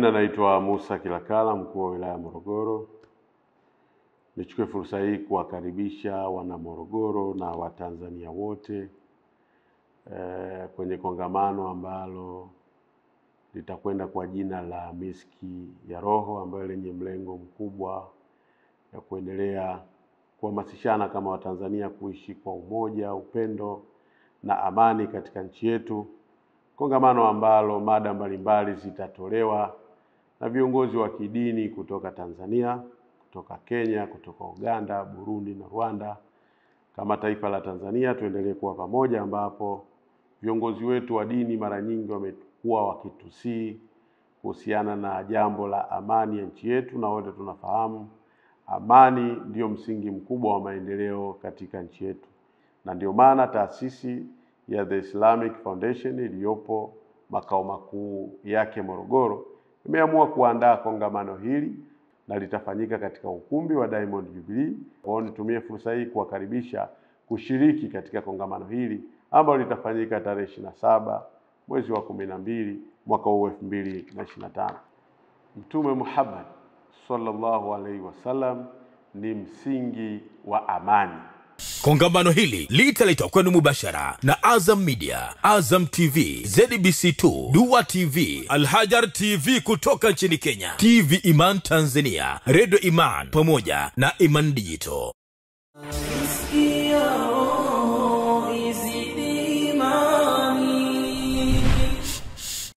majina naitwa Musa Kilakala, mkuu wa wilaya Morogoro. Nichukue fursa hii kuwakaribisha wana Morogoro na Watanzania wote kwenye kongamano ambalo litakwenda kwa jina la Miski ya Roho, ambayo lenye mlengo mkubwa ya kuendelea kuhamasishana kama Watanzania kuishi kwa umoja, upendo na amani katika nchi yetu. Kongamano ambalo mada mbalimbali zitatolewa na viongozi wa kidini kutoka Tanzania, kutoka Kenya, kutoka Uganda, Burundi na Rwanda. Kama taifa la Tanzania tuendelee kuwa pamoja, ambapo viongozi wetu wa dini mara nyingi wamekuwa wakitusii kuhusiana na jambo la amani ya nchi yetu, na wote tunafahamu amani ndio msingi mkubwa wa maendeleo katika nchi yetu. Na ndio maana taasisi ya The Islamic Foundation iliyopo makao makuu yake Morogoro imeamua kuandaa kongamano hili, na litafanyika katika ukumbi wa Diamond Jubilee. Kwa hiyo nitumie fursa hii kuwakaribisha kushiriki katika kongamano hili ambalo litafanyika tarehe 27 mwezi wa 12 mwaka 2025. Mtume Muhammad sallallahu alaihi wasallam ni msingi wa amani. Kongamano hili litaletwa kwenu mubashara na Azam Media, Azam TV, ZBC2, Dua TV, Al-Hajar TV kutoka nchini Kenya, TV Iman Tanzania, Radio Iman pamoja na Iman Digital.